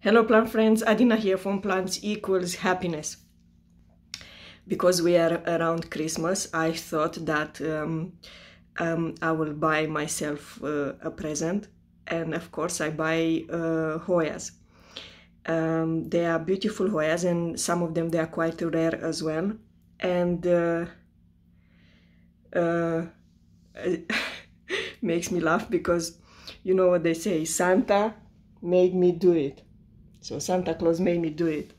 Hello plant friends, Adina here from Plants Equals Happiness. Because we are around Christmas, I thought that I will buy myself a present, and of course I buy Hoyas. They are beautiful Hoyas, and some of them they are quite rare as well. And makes me laugh because you know what they say, Santa made me do it. So Santa Claus made me do it,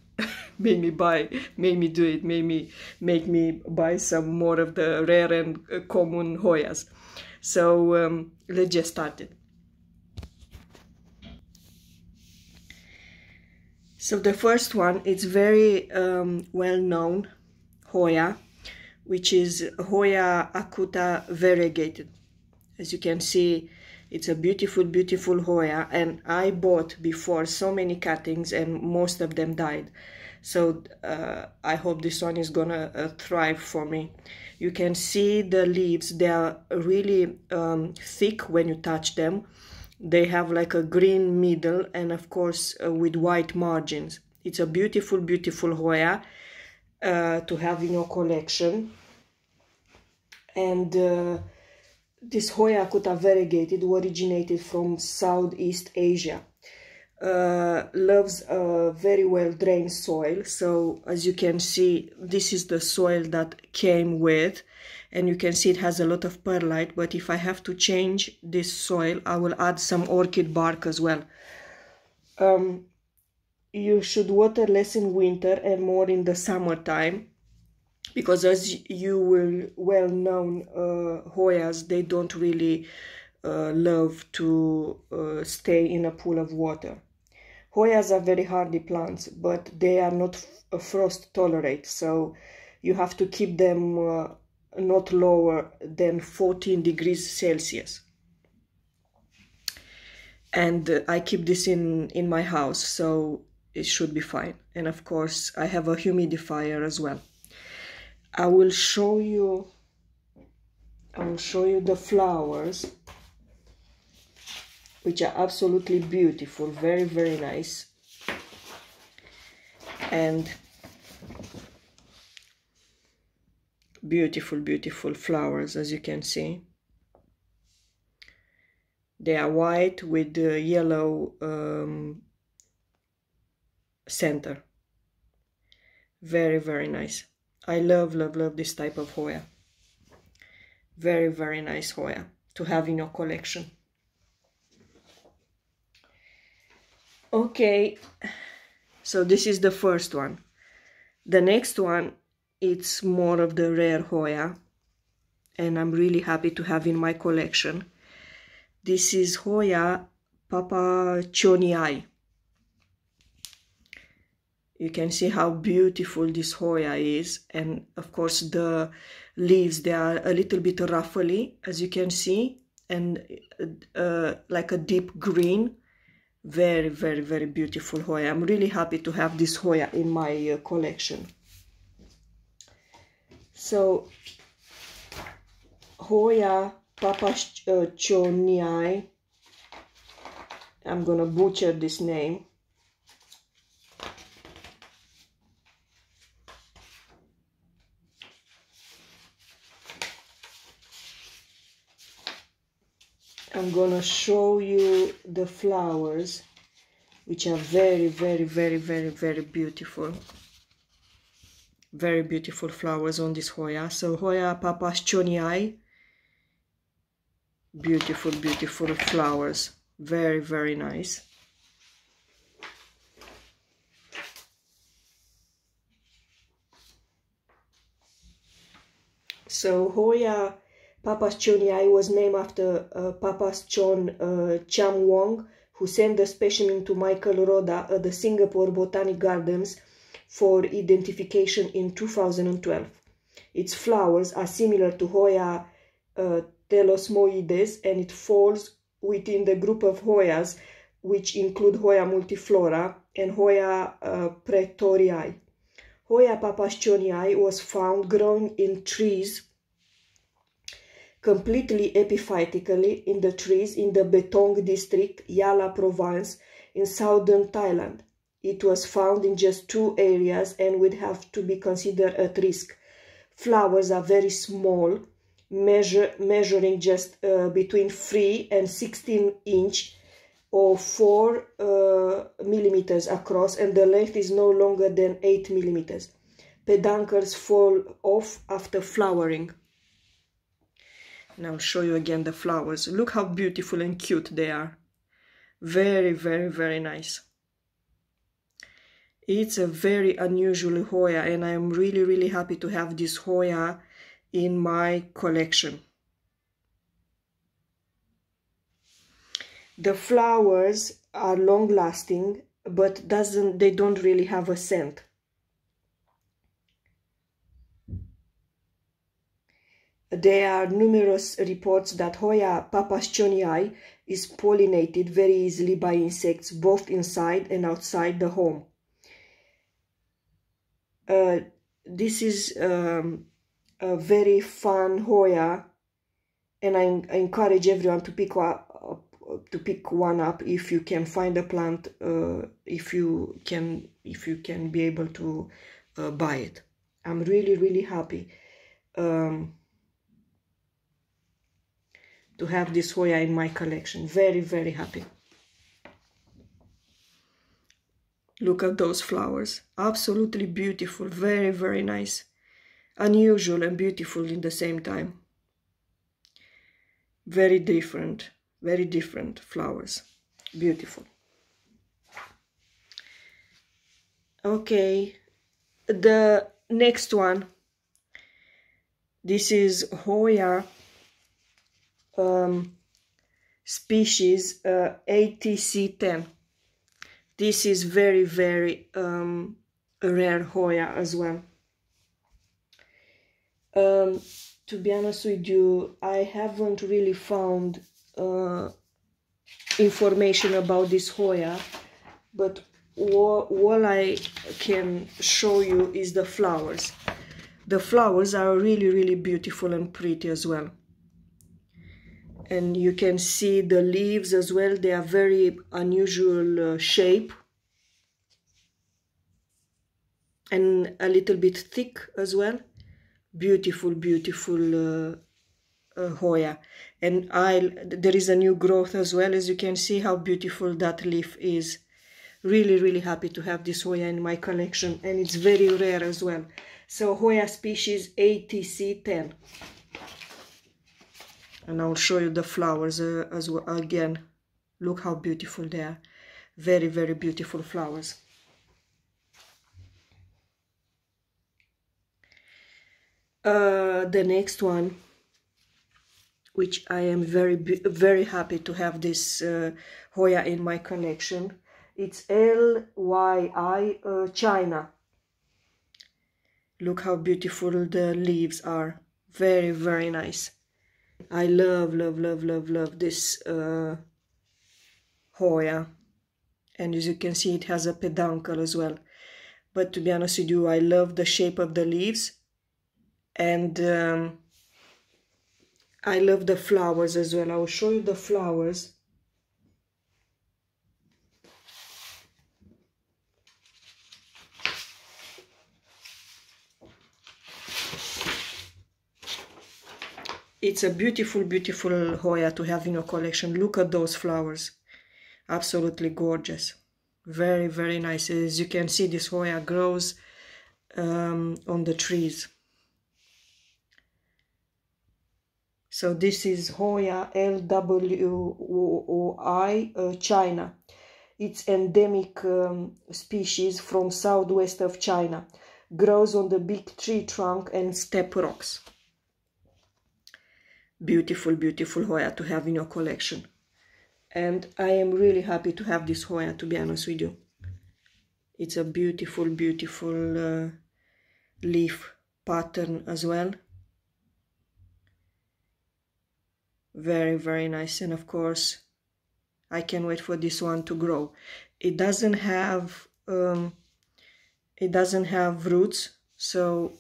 made me do it, make me buy some more of the rare and common Hoyas. So let's just start it. So the first one, it's very well-known Hoya, which is Hoya Acuta variegated. As you can see, it's a beautiful, beautiful Hoya, and I bought before so many cuttings and most of them died. So I hope this one is gonna thrive for me. You can see the leaves, they are really thick when you touch them. They have like a green middle and of course with white margins. It's a beautiful, beautiful Hoya to have in your collection. And this Hoya Acuta variegated originated from Southeast Asia. Loves a very well drained soil. So as you can see, this is the soil that came with, and you can see it has a lot of perlite. But if I have to change this soil, I will add some orchid bark as well. You should water less in winter and more in the summertime, because as you will well know, Hoyas, they don't really love to stay in a pool of water. Hoyas are very hardy plants, but they are not frost tolerant, so you have to keep them not lower than 14 degrees Celsius. And I keep this in my house, so it should be fine. And of course I have a humidifier as well. I will show you the flowers, which are absolutely beautiful, very, very nice. And beautiful, beautiful flowers, as you can see. They are white with the yellow center. Very, very nice. I love, love, love this type of Hoya. Very, very nice Hoya to have in your collection. Okay, so this is the first one. The next one, it's more of the rare Hoya, and I'm really happy to have in my collection. This is Hoya Papaschonii. You can see how beautiful this Hoya is, and of course the leaves, they are a little bit ruffly, as you can see, and like a deep green. Very, very, very beautiful Hoya. I'm really happy to have this Hoya in my collection. So Hoya Papaschonii, I'm gonna butcher this name. I'm gonna show you the flowers, which are very, very, very, very, very beautiful. Very beautiful flowers on this Hoya. So Hoya Papaschonii, beautiful, beautiful flowers. Very, very nice. So Hoya Papaschonii was named after Papaschon Chamwong, who sent the specimen to Michael Roda at the Singapore Botanic Gardens for identification in 2012. Its flowers are similar to Hoya telosmoides, and it falls within the group of Hoyas, which include Hoya multiflora and Hoya praetorii. Hoya Papaschonii was found growing in trees completely epiphytically in the trees in the Betong district, Yala province, in southern Thailand. it was found in just 2 areas and would have to be considered at risk. Flowers are very small, measuring just between 3 and 16 inch or 4 millimeters across, and the length is no longer than 8 millimeters. Peduncles fall off after flowering. And I'll show you again the flowers. Look how beautiful and cute they are. Very, very, very nice. It's a very unusual Hoya, and I'm really, really happy to have this Hoya in my collection. The flowers are long-lasting, but they don't really have a scent. There are numerous reports that Hoya Papaschonii is pollinated very easily by insects, both inside and outside the home. This is a very fun Hoya, and I encourage everyone to pick one up if you can find a plant, if you can be able to buy it. I'm really, really happy to have this Hoya in my collection. Very, very happy. Look at those flowers. Absolutely beautiful. Very, very nice. Unusual and beautiful in the same time. Very different flowers. Beautiful. Okay, the next one. This is Hoya species ATC10. This is very, very rare Hoya as well. To be honest with you, I haven't really found information about this Hoya, but all I can show you is the flowers. The flowers are really, really beautiful and pretty as well. And you can see the leaves as well. They are very unusual shape and a little bit thick as well. Beautiful, beautiful Hoya. And there is a new growth as well. As you can see how beautiful that leaf is. Really, really happy to have this Hoya in my collection, and it's very rare as well. So Hoya species ATC10. And I'll show you the flowers as well again. Look how beautiful they are. Very, very beautiful flowers. The next one, which I am very happy to have this Hoya in my collection. It's LYI China. Look how beautiful the leaves are. Very, very nice. I love this Hoya, and as you can see, it has a peduncle as well. But to be honest with you, I love the shape of the leaves, and I love the flowers as well. I will show you the flowers. It's a beautiful, beautiful Hoya to have in your collection. Look at those flowers. Absolutely gorgeous. Very, very nice. As you can see, this Hoya grows on the trees. So this is Hoya LWOI China. It's endemic species from southwest of China. Grows on the big tree trunk and step rocks. Beautiful, beautiful Hoya to have in your collection. And I am really happy to have this Hoya, to be honest with you. It's a beautiful, beautiful leaf pattern as well. Very, very nice. And of course, I can't wait for this one to grow. It doesn't have roots, so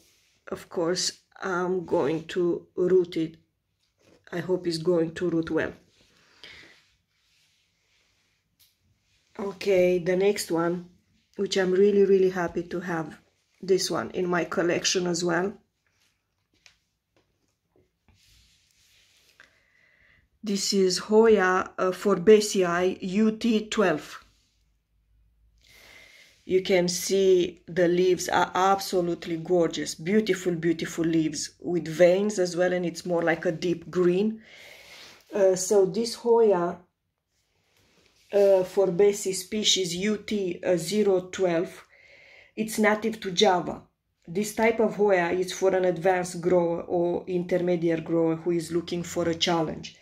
of course I'm going to root it. I hope it's going to root well. Okay, the next one, which I'm really, really happy to have this one in my collection as well. This is Hoya Forbesii UT12. You can see the leaves are absolutely gorgeous, beautiful, beautiful leaves with veins as well, and it's more like a deep green. So this Hoya Forbesii species UT012, it's native to Java. This type of Hoya is for an advanced grower or intermediate grower who is looking for a challenge.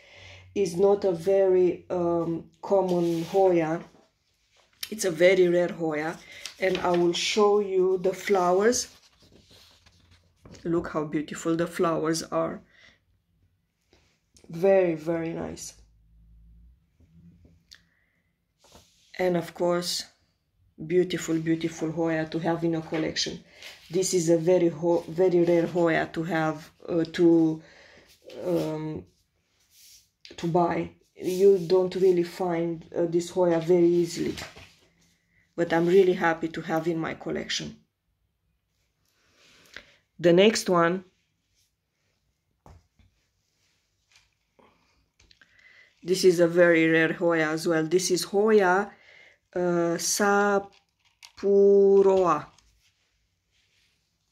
It's not a very common Hoya. It's a very rare Hoya, and I will show you the flowers. Look how beautiful the flowers are. Very, very nice. And of course, beautiful, beautiful Hoya to have in a collection. This is a very rare Hoya to have to buy. You don't really find this Hoya very easily, but I'm really happy to have in my collection. The next one, this is a very rare Hoya as well. This is Hoya Sapuroa.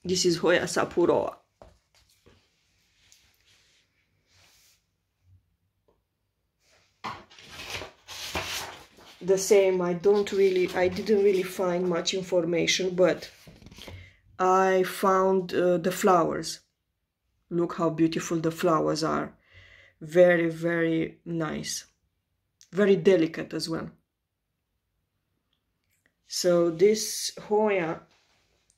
This is Hoya Sapuroa. The same, I didn't really find much information, but I found the flowers. Look how beautiful the flowers are. Very, very nice. Very delicate as well. So this Hoya,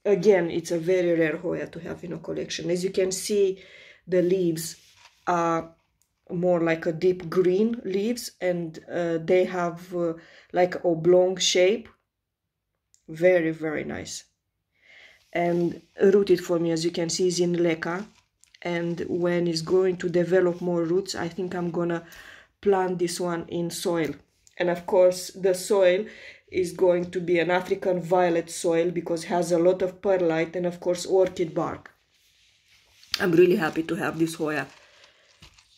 again, it's a very rare Hoya to have in a collection. As you can see, the leaves are more like a deep green leaves, and they have like oblong shape. Very, very nice. And rooted for me, as you can see, is in leca, and when it's going to develop more roots, I think I'm gonna plant this one in soil. And of course the soil is going to be an African violet soil because it has a lot of perlite and of course orchid bark. I'm really happy to have this Hoya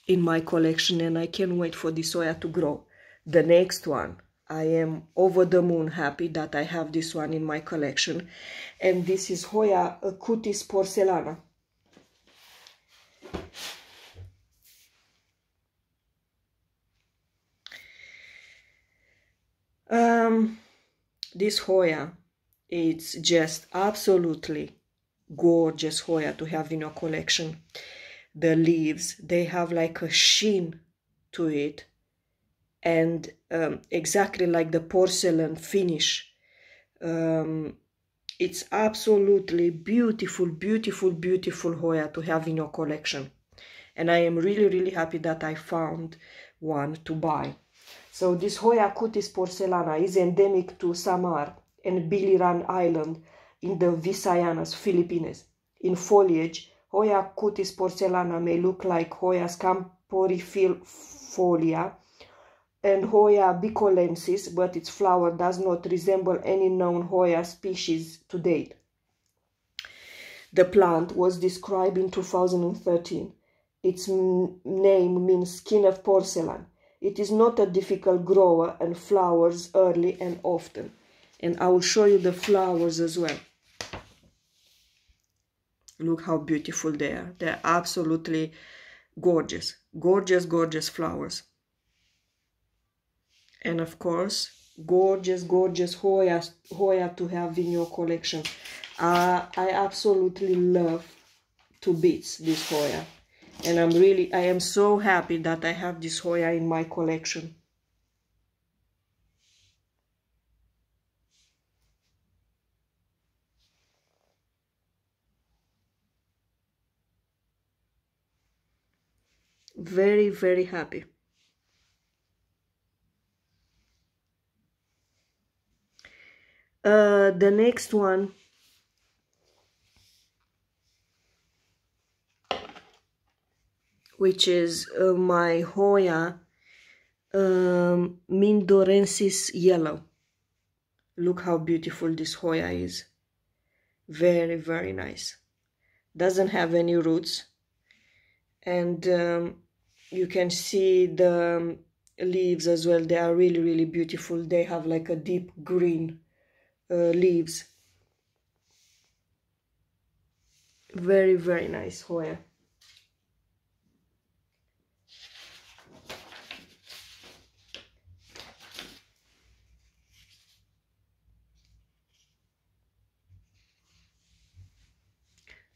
in my collection, and I can't wait for this Hoya to grow. The next one, I am over the moon happy that I have this one in my collection, and this is Hoya Cutis Porcelana. This Hoya, it's just absolutely gorgeous Hoya to have in your collection. The leaves, they have like a sheen to it, and exactly like the porcelain finish. It's absolutely beautiful, beautiful, beautiful Hoya to have in your collection, and I am really, really happy that I found one to buy. So this Hoya Cutis Porcelana is endemic to Samar and Biliran Island in the Visayanas, Philippines. In foliage, Hoya Cutis Porcelana may look like Hoya scamporifolia and Hoya bicolensis, but its flower does not resemble any known Hoya species to date. The plant was described in 2013. Its name means skin of porcelain. It is not a difficult grower and flowers early and often. And I will show you the flowers as well. Look how beautiful they are. They're absolutely gorgeous. Gorgeous, gorgeous flowers. And of course, gorgeous, gorgeous Hoya to have in your collection. I absolutely love to bits this Hoya. And I am so happy that I have this Hoya in my collection. Very, very happy. The next one, which is my Hoya Mindorensis yellow. Look how beautiful this Hoya is. Very, very nice. Doesn't have any roots. And you can see the leaves as well. They are really, really beautiful. They have like a deep green leaves. Very, very nice Hoya.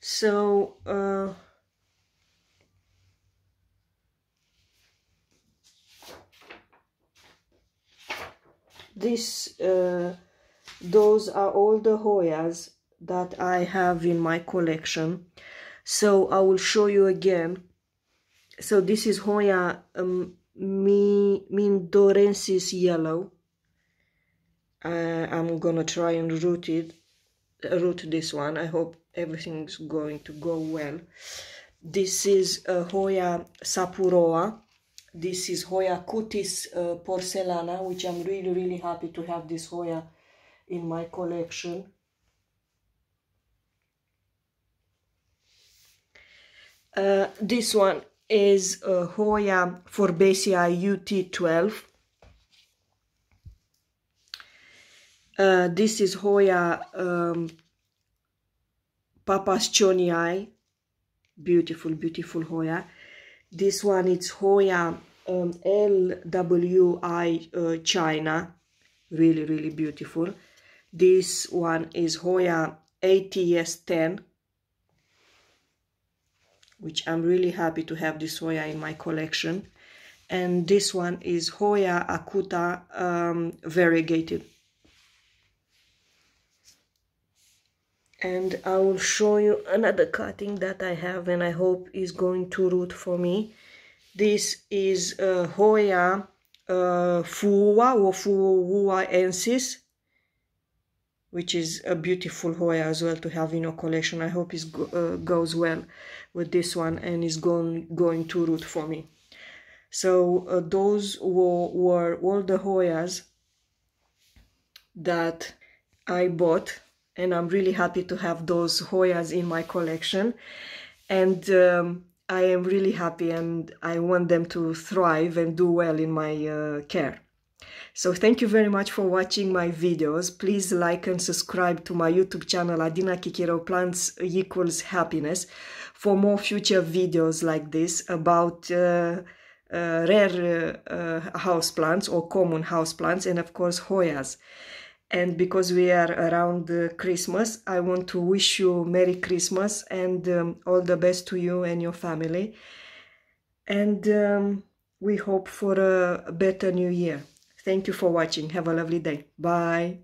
So those are all the Hoyas that I have in my collection. So I will show you again. So this is Hoya Mindorensis yellow. I'm gonna try and root this one. I hope everything's going to go well. This is Hoya Sapuroa. This is Hoya Cutis Porcelana, which I'm really, really happy to have this Hoya in my collection. This one is Hoya Forbesii UT12. This is Hoya Papaschonii. Beautiful, beautiful Hoya. This one is Hoya LWI China. Really, really beautiful. This one is Hoya ATS10, which I'm really happy to have this Hoya in my collection. And this one is Hoya Acuta variegated. And I will show you another cutting that I have and I hope is going to root for me. This is Hoya Fuwa or Fuwuaensis, which is a beautiful Hoya as well to have in your collection. I hope it goes well with this one and is going to root for me. So those were all the Hoyas that I bought. And I'm really happy to have those Hoyas in my collection. And I am really happy and I want them to thrive and do well in my care. So thank you very much for watching my videos. Please like and subscribe to my YouTube channel, Adina Chichirou Plants Equals Happiness, for more future videos like this about rare houseplants or common houseplants, and of course Hoyas. And because we are around Christmas, I want to wish you Merry Christmas and all the best to you and your family. And we hope for a better new year. Thank you for watching. Have a lovely day. Bye.